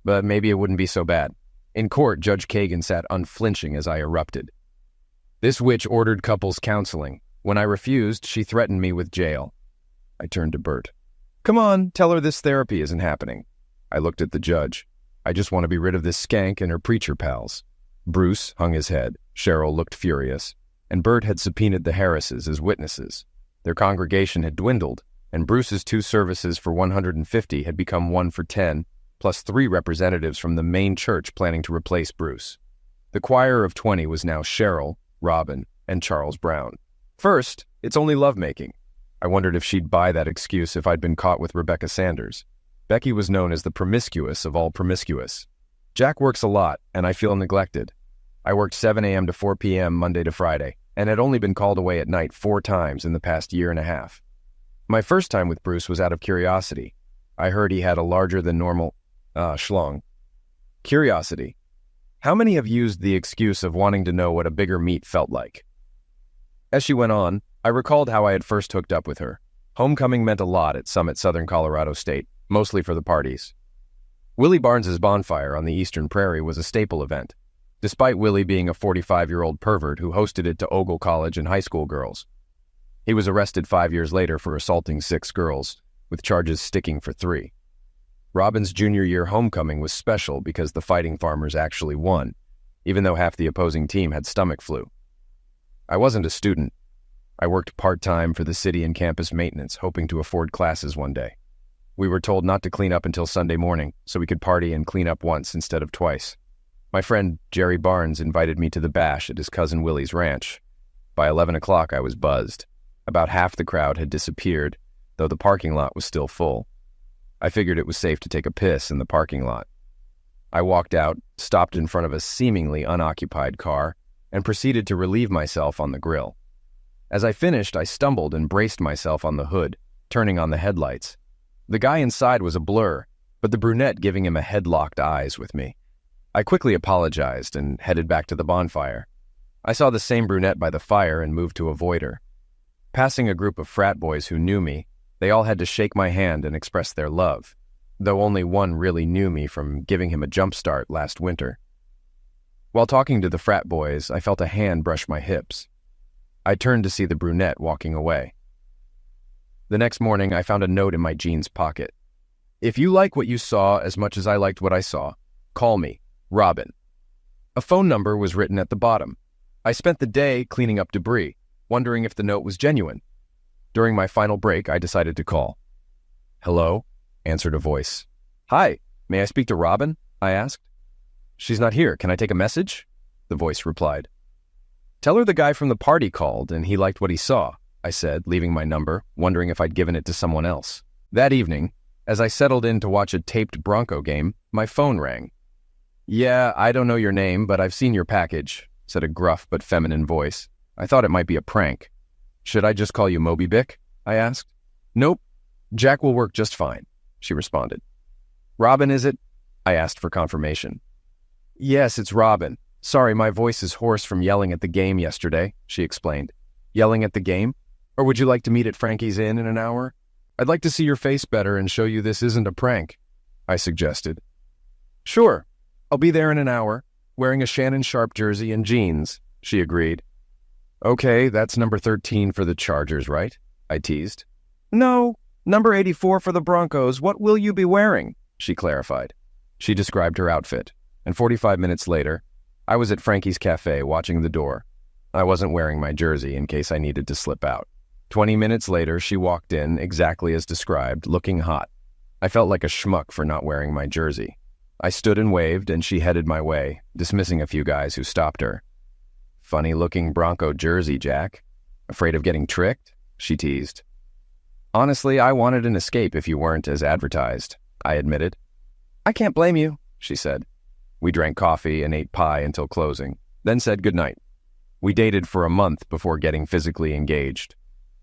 But maybe it wouldn't be so bad. In court, Judge Kagan sat unflinching as I erupted. This witch ordered couples counseling. When I refused, she threatened me with jail. I turned to Bert. Come on, tell her this therapy isn't happening. I looked at the judge. I just want to be rid of this skank and her preacher pals. Bruce hung his head. Cheryl looked furious. And Bert had subpoenaed the Harrises as witnesses. Their congregation had dwindled, and Bruce's 2 services for 150 had become 1 for 10, plus 3 representatives from the main church planning to replace Bruce. The choir of 20 was now Cheryl, Robin, and Charles Brown. First, it's only lovemaking. I wondered if she'd buy that excuse if I'd been caught with Rebecca Sanders. Becky was known as the promiscuous of all promiscuous. Jack works a lot, and I feel neglected. I worked 7 a.m. to 4 p.m. Monday to Friday, and had only been called away at night 4 times in the past year and a half. My first time with Bruce was out of curiosity. I heard he had a larger-than-normal, schlong. Curiosity. How many have used the excuse of wanting to know what a bigger meat felt like? As she went on, I recalled how I had first hooked up with her. Homecoming meant a lot at Summit, Southern Colorado State, mostly for the parties. Willie Barnes's bonfire on the Eastern Prairie was a staple event, despite Willie being a 45-year-old pervert who hosted it to Ogle College and high school girls. He was arrested 5 years later for assaulting 6 girls, with charges sticking for 3. Robin's junior year homecoming was special because the Fighting Farmers actually won, even though half the opposing team had stomach flu. I wasn't a student. I worked part-time for the city and campus maintenance, hoping to afford classes one day. We were told not to clean up until Sunday morning, so we could party and clean up once instead of twice. My friend Jerry Barnes invited me to the bash at his cousin Willie's ranch. By 11 o'clock, I was buzzed. About half the crowd had disappeared, though the parking lot was still full. I figured it was safe to take a piss in the parking lot. I walked out, stopped in front of a seemingly unoccupied car, and proceeded to relieve myself on the grill. As I finished, I stumbled and braced myself on the hood, turning on the headlights. The guy inside was a blur, but the brunette giving him a headlocked eyes with me. I quickly apologized and headed back to the bonfire. I saw the same brunette by the fire and moved to avoid her. Passing a group of frat boys who knew me, they all had to shake my hand and express their love, though only one really knew me from giving him a jump start last winter. While talking to the frat boys, I felt a hand brush my hips. I turned to see the brunette walking away. The next morning, I found a note in my jeans pocket. If you like what you saw as much as I liked what I saw, call me, Robin. A phone number was written at the bottom. I spent the day cleaning up debris, wondering if the note was genuine. During my final break, I decided to call. Hello? Answered a voice. Hi, may I speak to Robin? I asked. She's not here. Can I take a message? The voice replied. Tell her the guy from the party called and he liked what he saw, I said, leaving my number, wondering if I'd given it to someone else. That evening, as I settled in to watch a taped Bronco game, my phone rang. Yeah, I don't know your name, but I've seen your package, said a gruff but feminine voice. I thought it might be a prank. Should I just call you Moby Bick? I asked. Nope. Jack will work just fine, she responded. Robin, is it? I asked for confirmation. Yes, it's Robin. Sorry, my voice is hoarse from yelling at the game yesterday, she explained. Yelling at the game? Or would you like to meet at Frankie's Inn in an hour? I'd like to see your face better and show you this isn't a prank, I suggested. Sure, I'll be there in an hour, wearing a Shannon Sharp jersey and jeans, she agreed. Okay, that's number 13 for the Chargers, right? I teased. No, number 84 for the Broncos. What will you be wearing? She clarified. She described her outfit, and 45 minutes later, I was at Frankie's Cafe watching the door. I wasn't wearing my jersey in case I needed to slip out. 20 minutes later, she walked in, exactly as described, looking hot. I felt like a schmuck for not wearing my jersey. I stood and waved, and she headed my way, dismissing a few guys who stopped her. Funny-looking Bronco jersey, Jack. Afraid of getting tricked? She teased. Honestly, I wanted an escape if you weren't as advertised, I admitted. I can't blame you, she said. We drank coffee and ate pie until closing, then said goodnight. We dated for a month before getting physically engaged.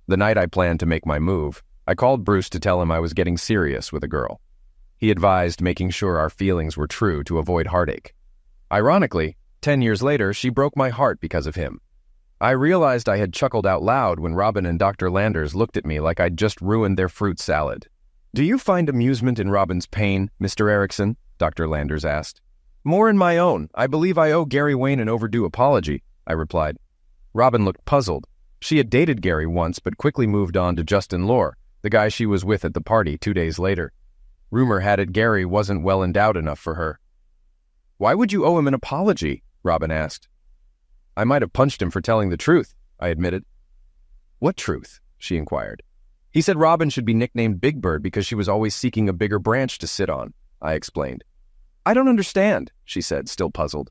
The night I planned to make my move, I called Bruce to tell him I was getting serious with a girl. He advised making sure our feelings were true to avoid heartache. Ironically, 10 years later, she broke my heart because of him. I realized I had chuckled out loud when Robin and Dr. Landers looked at me like I'd just ruined their fruit salad. Do you find amusement in Robin's pain, Mr. Erickson? Dr. Landers asked. More in my own. I believe I owe Gary Wayne an overdue apology, I replied. Robin looked puzzled. She had dated Gary once, but quickly moved on to Justin Lohr, the guy she was with at the party 2 days later. Rumor had it Gary wasn't well endowed enough for her. Why would you owe him an apology? Robin asked. I might have punched him for telling the truth, I admitted. What truth? She inquired. He said Robin should be nicknamed Big Bird because she was always seeking a bigger branch to sit on, I explained. I don't understand, she said, still puzzled.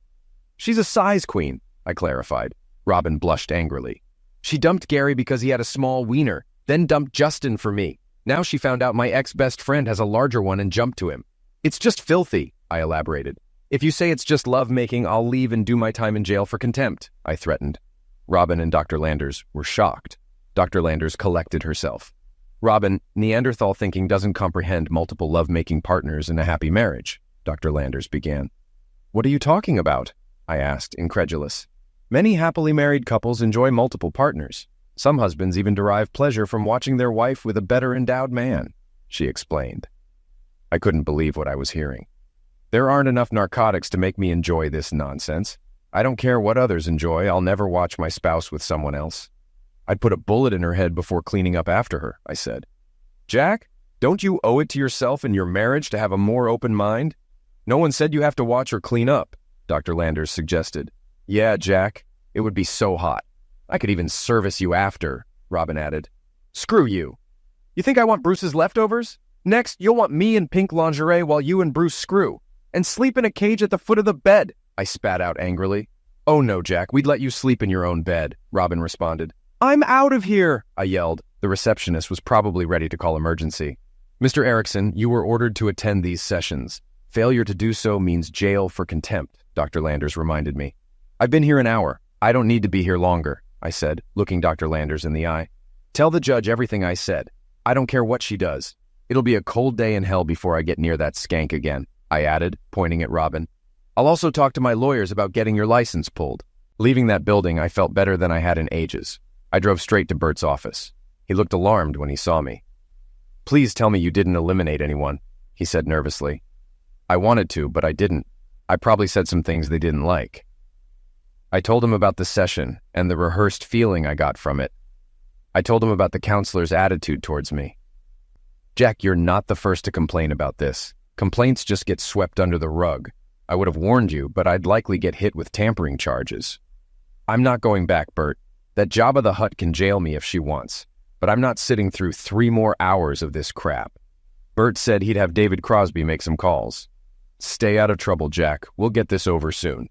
She's a size queen, I clarified. Robin blushed angrily. She dumped Gary because he had a small wiener, then dumped Justin for me. Now she found out my ex-best friend has a larger one and jumped to him. It's just filthy, I elaborated. If you say it's just love-making, I'll leave and do my time in jail for contempt, I threatened. Robin and Dr. Landers were shocked. Dr. Landers collected herself. Robin, Neanderthal thinking doesn't comprehend multiple love-making partners in a happy marriage, Dr. Landers began. What are you talking about? I asked, incredulous. Many happily married couples enjoy multiple partners. Some husbands even derive pleasure from watching their wife with a better endowed man, she explained. I couldn't believe what I was hearing. There aren't enough narcotics to make me enjoy this nonsense. I don't care what others enjoy, I'll never watch my spouse with someone else. I'd put a bullet in her head before cleaning up after her, I said. Jack, don't you owe it to yourself and your marriage to have a more open mind? No one said you have to watch or clean up, Dr. Landers suggested. Yeah, Jack, it would be so hot. I could even service you after, Robin added. Screw you. You think I want Bruce's leftovers? Next, you'll want me in pink lingerie while you and Bruce screw. And sleep in a cage at the foot of the bed, I spat out angrily. Oh no, Jack, we'd let you sleep in your own bed, Robin responded. I'm out of here, I yelled. The receptionist was probably ready to call emergency. Mr. Erickson, you were ordered to attend these sessions. Failure to do so means jail for contempt, Dr. Landers reminded me. I've been here an hour. I don't need to be here longer, I said, looking Dr. Landers in the eye. Tell the judge everything I said. I don't care what she does. It'll be a cold day in hell before I get near that skank again, I added, pointing at Robin. I'll also talk to my lawyers about getting your license pulled. Leaving that building, I felt better than I had in ages. I drove straight to Bert's office. He looked alarmed when he saw me. Please tell me you didn't eliminate anyone, he said nervously. I wanted to, but I didn't. I probably said some things they didn't like. I told him about the session and the rehearsed feeling I got from it. I told him about the counselor's attitude towards me. Jack, you're not the first to complain about this. Complaints just get swept under the rug. I would have warned you, but I'd likely get hit with tampering charges. I'm not going back, Bert. That Jabba the Hutt can jail me if she wants, but I'm not sitting through 3 more hours of this crap. Bert said he'd have David Crosby make some calls. Stay out of trouble, Jack. We'll get this over soon.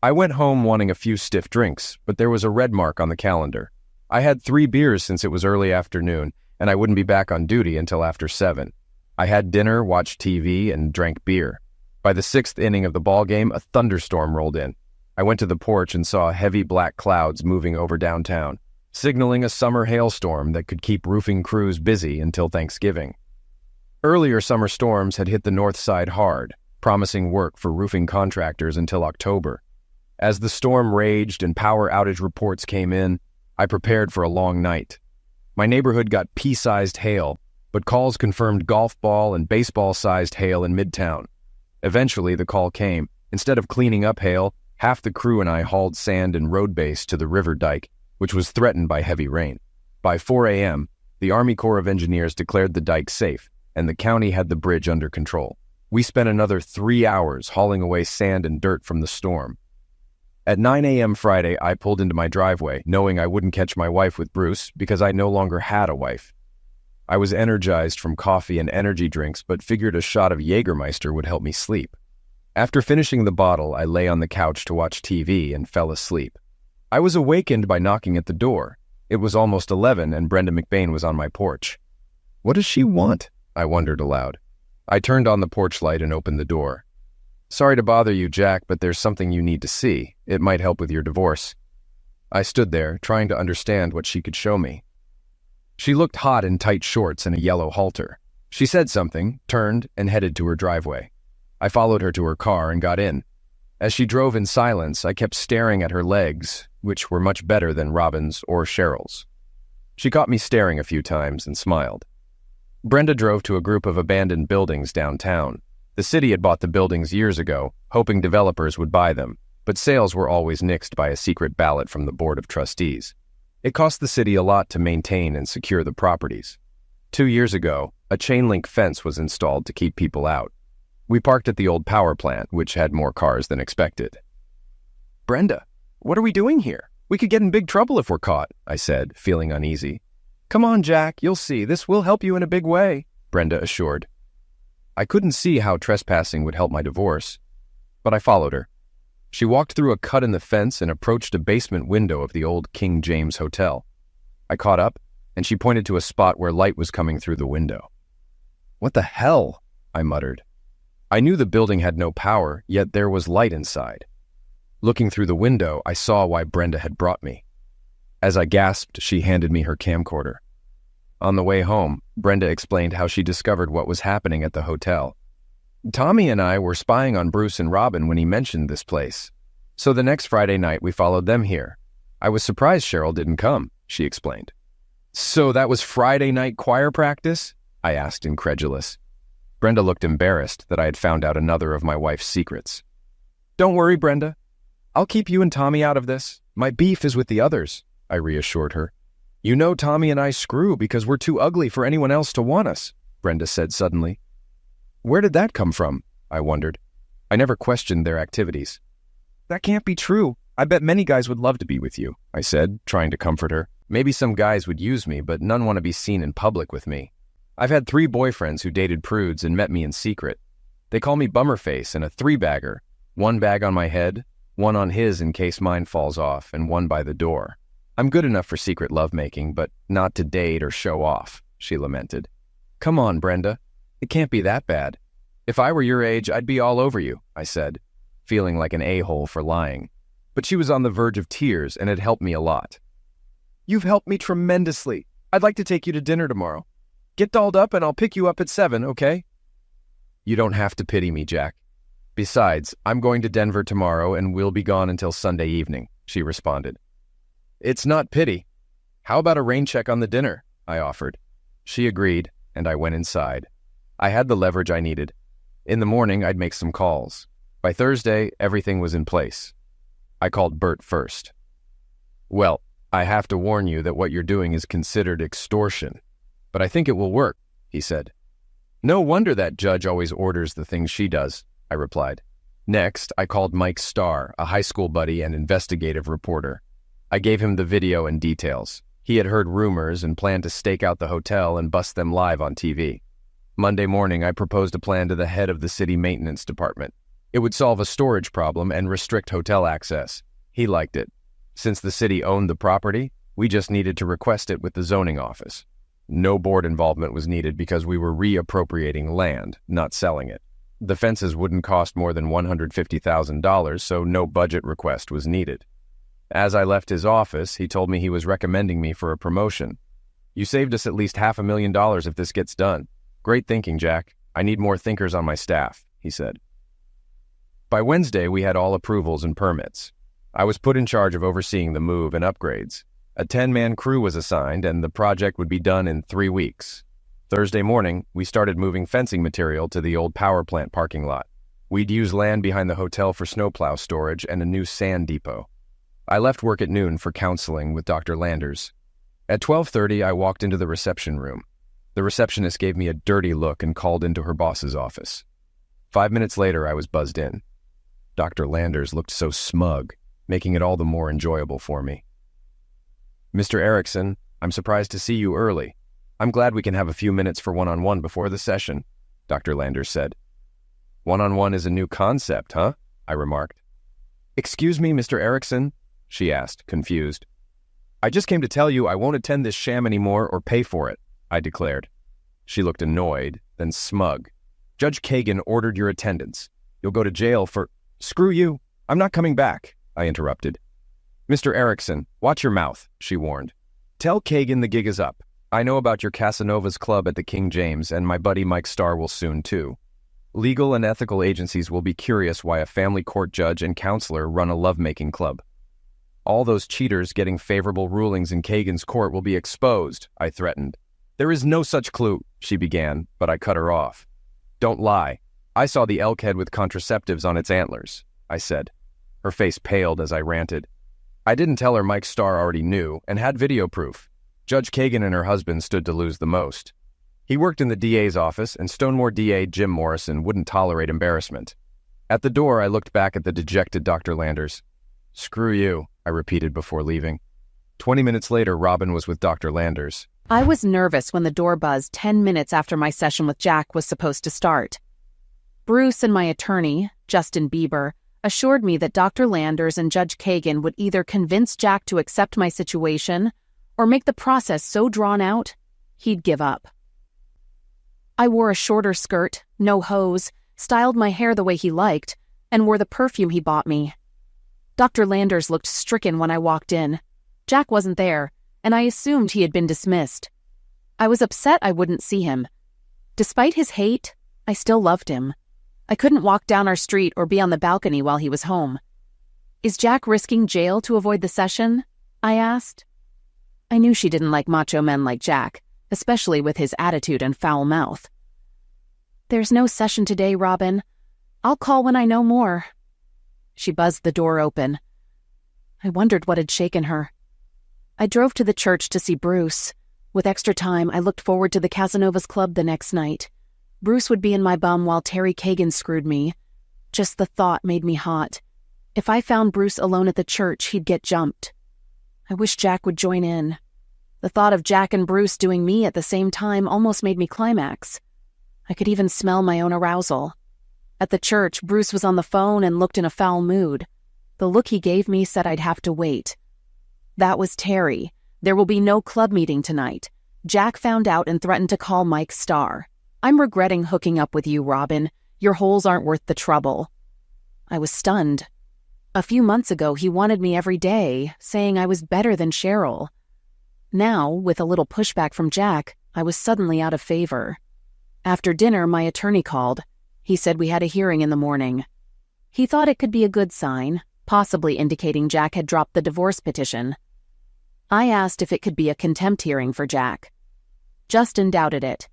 I went home wanting a few stiff drinks, but there was a red mark on the calendar. I had 3 beers since it was early afternoon, and I wouldn't be back on duty until after 7. I had dinner, watched TV, and drank beer. By the 6th inning of the ballgame, a thunderstorm rolled in. I went to the porch and saw heavy black clouds moving over downtown, signaling a summer hailstorm that could keep roofing crews busy until Thanksgiving. Earlier summer storms had hit the north side hard, promising work for roofing contractors until October. As the storm raged and power outage reports came in, I prepared for a long night. My neighborhood got pea-sized hail, but calls confirmed golf ball and baseball-sized hail in Midtown. Eventually, the call came. Instead of cleaning up hail, half the crew and I hauled sand and road base to the river dike, which was threatened by heavy rain. By 4 a.m., the Army Corps of Engineers declared the dike safe, and the county had the bridge under control. We spent another 3 hours hauling away sand and dirt from the storm. At 9 a.m. Friday, I pulled into my driveway, knowing I wouldn't catch my wife with Bruce because I no longer had a wife. I was energized from coffee and energy drinks, but figured a shot of Jägermeister would help me sleep. After finishing the bottle, I lay on the couch to watch TV and fell asleep. I was awakened by knocking at the door. It was almost 11 and Brenda McBain was on my porch. What does she want? I wondered aloud. I turned on the porch light and opened the door. Sorry to bother you, Jack, but there's something you need to see. It might help with your divorce. I stood there, trying to understand what she could show me. She looked hot in tight shorts and a yellow halter. She said something, turned, and headed to her driveway. I followed her to her car and got in. As she drove in silence, I kept staring at her legs, which were much better than Robin's or Cheryl's. She caught me staring a few times and smiled. Brenda drove to a group of abandoned buildings downtown. The city had bought the buildings years ago, hoping developers would buy them, but sales were always nixed by a secret ballot from the Board of Trustees. It cost the city a lot to maintain and secure the properties. 2 years ago, a chain-link fence was installed to keep people out. We parked at the old power plant, which had more cars than expected. Brenda, what are we doing here? We could get in big trouble if we're caught, I said, feeling uneasy. Come on, Jack, you'll see. This will help you in a big way, Brenda assured. I couldn't see how trespassing would help my divorce, but I followed her. She walked through a cut in the fence and approached a basement window of the old King James Hotel. I caught up, and she pointed to a spot where light was coming through the window. What the hell? I muttered. I knew the building had no power, yet there was light inside. Looking through the window, I saw why Brenda had brought me. As I gasped, she handed me her camcorder. On the way home, Brenda explained how she discovered what was happening at the hotel. Tommy and I were spying on Bruce and Robin when he mentioned this place. So the next Friday night, we followed them here. I was surprised Cheryl didn't come, she explained. So that was Friday night choir practice? I asked, incredulous. Brenda looked embarrassed that I had found out another of my wife's secrets. Don't worry, Brenda. I'll keep you and Tommy out of this. My beef is with the others, I reassured her. You know Tommy and I screw because we're too ugly for anyone else to want us, Brenda said suddenly. Where did that come from? I wondered. I never questioned their activities. That can't be true. I bet many guys would love to be with you, I said, trying to comfort her. Maybe some guys would use me, but none want to be seen in public with me. I've had 3 boyfriends who dated prudes and met me in secret. They call me Bummerface and a 3-bagger. 1 bag on my head, 1 on his in case mine falls off, and 1 by the door. I'm good enough for secret lovemaking, but not to date or show off, she lamented. Come on, Brenda. It can't be that bad. If I were your age, I'd be all over you, I said, feeling like an a-hole for lying. But she was on the verge of tears and had helped me a lot. You've helped me tremendously. I'd like to take you to dinner tomorrow. Get dolled up and I'll pick you up at 7, okay? You don't have to pity me, Jack. Besides, I'm going to Denver tomorrow and we'll be gone until Sunday evening, she responded. It's not pity. How about a rain check on the dinner? I offered. She agreed, and I went inside. I had the leverage I needed. In the morning, I'd make some calls. By Thursday, everything was in place. I called Bert first. Well, I have to warn you that what you're doing is considered extortion. But I think it will work, he said. No wonder that judge always orders the things she does, I replied. Next, I called Mike Stor, a high school buddy and investigative reporter. I gave him the video and details. He had heard rumors and planned to stake out the hotel and bust them live on TV. Monday morning, I proposed a plan to the head of the city maintenance department. It would solve a storage problem and restrict hotel access. He liked it. Since the city owned the property, we just needed to request it with the zoning office. No board involvement was needed because we were reappropriating land, not selling it. The fences wouldn't cost more than $150,000, so no budget request was needed. As I left his office, he told me he was recommending me for a promotion. You saved us at least $500,000 if this gets done. Great thinking, Jack. I need more thinkers on my staff, he said. By Wednesday, we had all approvals and permits. I was put in charge of overseeing the move and upgrades. A 10-man crew was assigned, and the project would be done in 3 weeks. Thursday morning, we started moving fencing material to the old power plant parking lot. We'd use land behind the hotel for snowplow storage and a new sand depot. I left work at noon for counseling with Dr. Landers. At 12:30, I walked into the reception room. The receptionist gave me a dirty look and called into her boss's office. 5 minutes later, I was buzzed in. Dr. Landers looked so smug, making it all the more enjoyable for me. "Mr. Erickson, I'm surprised to see you early. I'm glad we can have a few minutes for one-on-one before the session," Dr. Landers said. "One-on-one is a new concept, huh?" I remarked. "Excuse me, Mr. Erickson?" she asked, confused. "I just came to tell you I won't attend this sham anymore or pay for it," I declared. She looked annoyed, then smug. "Judge Kagan ordered your attendance. You'll go to jail for—" "Screw you! I'm not coming back," I interrupted. "Mr. Erickson, watch your mouth," she warned. "Tell Kagan the gig is up. I know about your Casanova's club at the King James, and my buddy Mike Stor will soon, too. Legal and ethical agencies will be curious why a family court judge and counselor run a lovemaking club. All those cheaters getting favorable rulings in Kagan's court will be exposed," I threatened. "There is no such clue," she began, but I cut her off. "Don't lie. I saw the elk head with contraceptives on its antlers," I said. Her face paled as I ranted. I didn't tell her Mike Stor already knew and had video proof. Judge Kagan and her husband stood to lose the most. He worked in the DA's office, and Stoneware DA Jim Morrison wouldn't tolerate embarrassment. At the door, I looked back at the dejected Dr. Landers. "Screw you," I repeated before leaving. 20 minutes later, Robin was with Dr. Landers. I was nervous when the door buzzed 10 minutes after my session with Jack was supposed to start. Bruce and my attorney, Justin Bieber, assured me that Dr. Landers and Judge Kagan would either convince Jack to accept my situation or make the process so drawn out, he'd give up. I wore a shorter skirt, no hose, styled my hair the way he liked, and wore the perfume he bought me. Dr. Landers looked stricken when I walked in. Jack wasn't there, and I assumed he had been dismissed. I was upset I wouldn't see him. Despite his hate, I still loved him. I couldn't walk down our street or be on the balcony while he was home. "Is Jack risking jail to avoid the session?" I asked. I knew she didn't like macho men like Jack, especially with his attitude and foul mouth. "There's no session today, Robin. I'll call when I know more." She buzzed the door open. I wondered what had shaken her. I drove to the church to see Bruce. With extra time, I looked forward to the Casanova's club the next night. Bruce would be in my bum while Terry Kagan screwed me. Just the thought made me hot. If I found Bruce alone at the church, he'd get jumped. I wish Jack would join in. The thought of Jack and Bruce doing me at the same time almost made me climax. I could even smell my own arousal. At the church, Bruce was on the phone and looked in a foul mood. The look he gave me said I'd have to wait. That was Terry. There will be no club meeting tonight. Jack found out and threatened to call Mike Stor. "I'm regretting hooking up with you, Robin. Your holes aren't worth the trouble." I was stunned. A few months ago, he wanted me every day, saying I was better than Cheryl. Now, with a little pushback from Jack, I was suddenly out of favor. After dinner, my attorney called. He said we had a hearing in the morning. He thought it could be a good sign, possibly indicating Jack had dropped the divorce petition. I asked if it could be a contempt hearing for Jack. Justin doubted it.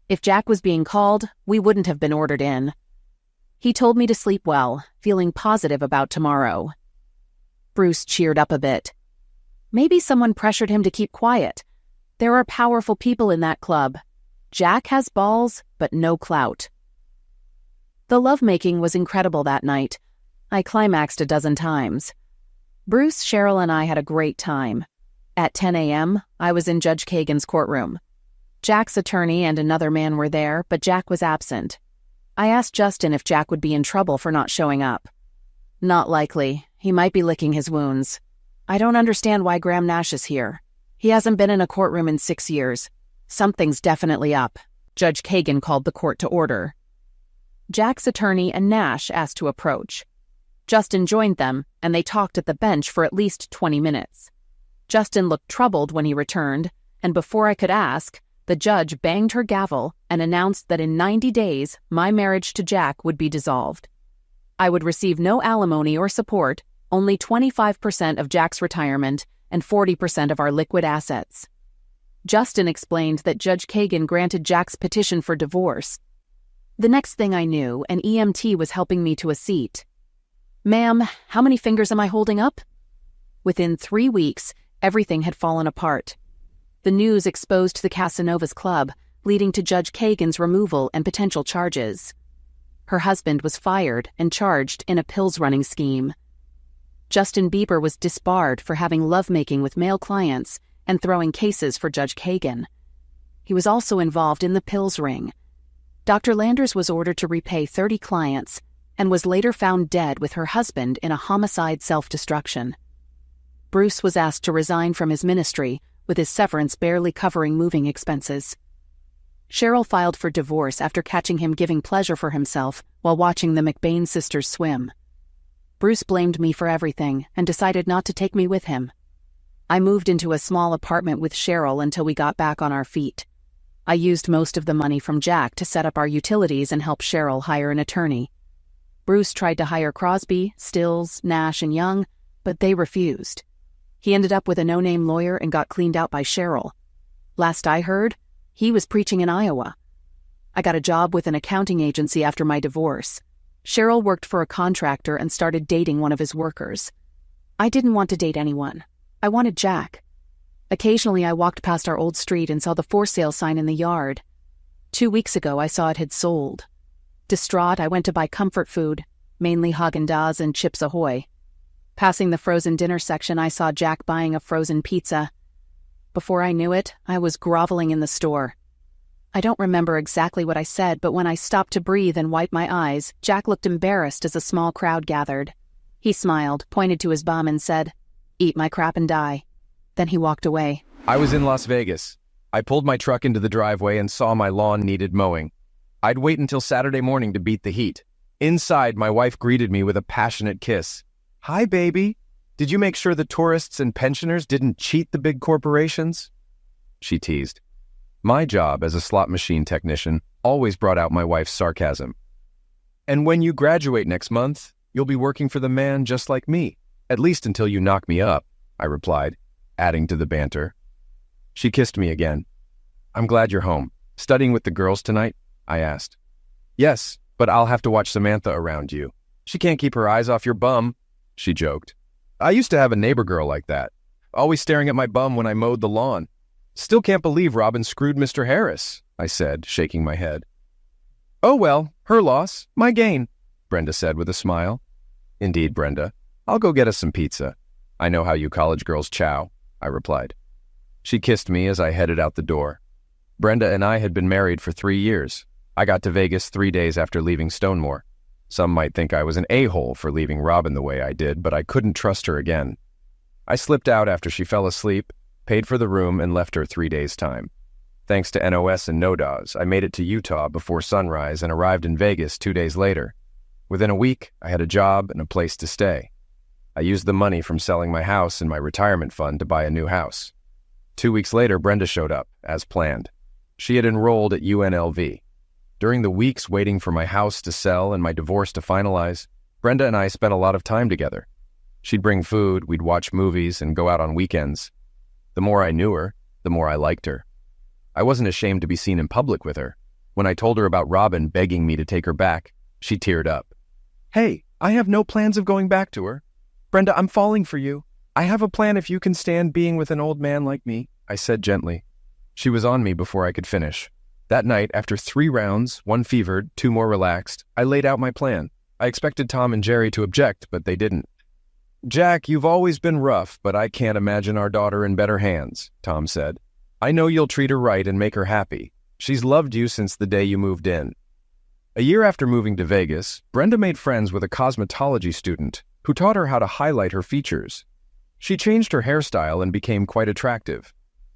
If Jack was being called, we wouldn't have been ordered in. He told me to sleep well, feeling positive about tomorrow. Bruce cheered up a bit. Maybe someone pressured him to keep quiet. There are powerful people in that club. Jack has balls, but no clout. The lovemaking was incredible that night. I climaxed a dozen times. Bruce, Cheryl, and I had a great time. At 10 a.m., I was in Judge Kagan's courtroom. Jack's attorney and another man were there, but Jack was absent. I asked Justin if Jack would be in trouble for not showing up. "Not likely. He might be licking his wounds. I don't understand why Graham Nash is here. He hasn't been in a courtroom in 6 years. Something's definitely up." Judge Kagan called the court to order. Jack's attorney and Nash asked to approach. Justin joined them, and they talked at the bench for at least 20 minutes. Justin looked troubled when he returned, and before I could ask, the judge banged her gavel and announced that in 90 days, my marriage to Jack would be dissolved. I would receive no alimony or support, only 25% of Jack's retirement and 40% of our liquid assets. Justin explained that Judge Kagan granted Jack's petition for divorce. The next thing I knew, an EMT was helping me to a seat. "Ma'am, how many fingers am I holding up?" Within 3 weeks, everything had fallen apart. The news exposed the Casanovas Club, leading to Judge Kagan's removal and potential charges. Her husband was fired and charged in a pills-running scheme. Justin Bieber was disbarred for having lovemaking with male clients and throwing cases for Judge Kagan. He was also involved in the pills ring. Dr. Landers was ordered to repay 30 clients and was later found dead with her husband in a homicide self-destruction. Bruce was asked to resign from his ministry, with his severance barely covering moving expenses. Cheryl filed for divorce after catching him giving pleasure for himself while watching the McBain sisters swim. Bruce blamed me for everything and decided not to take me with him. I moved into a small apartment with Cheryl until we got back on our feet. I used most of the money from Jack to set up our utilities and help Cheryl hire an attorney. Bruce tried to hire Crosby, Stills, Nash, and Young, but they refused. He ended up with a no-name lawyer and got cleaned out by Cheryl. Last I heard, he was preaching in Iowa. I got a job with an accounting agency after my divorce. Cheryl worked for a contractor and started dating one of his workers. I didn't want to date anyone. I wanted Jack. Occasionally I walked past our old street and saw the for sale sign in the yard. 2 weeks ago I saw it had sold. Distraught, I went to buy comfort food, mainly Haagen-Dazs and Chips Ahoy. Passing the frozen dinner section, I saw Jack buying a frozen pizza. Before I knew it, I was groveling in the store. I don't remember exactly what I said, but when I stopped to breathe and wipe my eyes, Jack looked embarrassed as a small crowd gathered. He smiled, pointed to his bum, and said, "Eat my crap and die." Then he walked away. I was in Las Vegas. I pulled my truck into the driveway and saw my lawn needed mowing. I'd wait until Saturday morning to beat the heat. Inside, my wife greeted me with a passionate kiss. "Hi, baby. Did you make sure the tourists and pensioners didn't cheat the big corporations?" She teased. My job as a slot machine technician always brought out my wife's sarcasm. "And when you graduate next month, you'll be working for the man just like me, at least until you knock me up," I replied, adding to the banter. She kissed me again. "I'm glad you're home. Studying with the girls tonight?" I asked. "Yes, but I'll have to watch Samantha around you. She can't keep her eyes off your bum," she joked. "I used to have a neighbor girl like that, always staring at my bum when I mowed the lawn. Still can't believe Robin screwed Mr. Harris," I said, shaking my head. "Oh well, her loss, my gain," Brenda said with a smile. "Indeed, Brenda. I'll go get us some pizza. I know how you college girls chow," I replied. She kissed me as I headed out the door. Brenda and I had been married for 3 years. I got to Vegas 3 days after leaving Stonemore. Some might think I was an a-hole for leaving Robin the way I did, but I couldn't trust her again. I slipped out after she fell asleep, paid for the room, and left her 3 days' time. Thanks to NOS and NODAs, I made it to Utah before sunrise and arrived in Vegas 2 days later. Within a week, I had a job and a place to stay. I used the money from selling my house and my retirement fund to buy a new house. 2 weeks later, Brenda showed up, as planned. She had enrolled at UNLV. During the weeks waiting for my house to sell and my divorce to finalize, Brenda and I spent a lot of time together. She'd bring food, we'd watch movies, and go out on weekends. The more I knew her, the more I liked her. I wasn't ashamed to be seen in public with her. When I told her about Robin begging me to take her back, she teared up. "Hey, I have no plans of going back to her. Brenda, I'm falling for you. I have a plan if you can stand being with an old man like me," I said gently. She was on me before I could finish. That night, after 3 rounds, 1 fevered, 2 more relaxed, I laid out my plan. I expected Tom and Jerry to object, but they didn't. "Jack, you've always been rough, but I can't imagine our daughter in better hands," Tom said. "I know you'll treat her right and make her happy. She's loved you since the day you moved in." A year after moving to Vegas, Brenda made friends with a cosmetology student who taught her how to highlight her features. She changed her hairstyle and became quite attractive.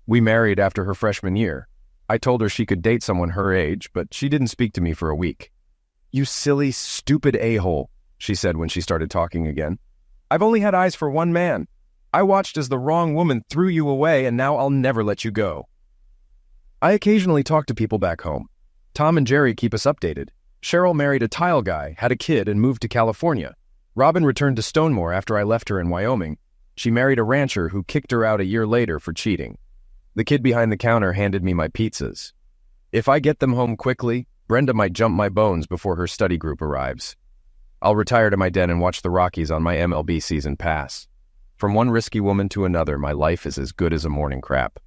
We married after her freshman year. I told her she could date someone her age, but she didn't speak to me for a week. "You silly, stupid a-hole," she said when she started talking again. "I've only had eyes for one man. I watched as the wrong woman threw you away, and now I'll never let you go." I occasionally talk to people back home. Tom and Jerry keep us updated. Cheryl married a tile guy, had a kid, and moved to California. Robin returned to Stonemore after I left her in Wyoming. She married a rancher who kicked her out a year later for cheating. The kid behind the counter handed me my pizzas. If I get them home quickly, Brenda might jump my bones before her study group arrives. I'll retire to my den and watch the Rockies on my MLB season pass. From one risky woman to another, my life is as good as a morning crap.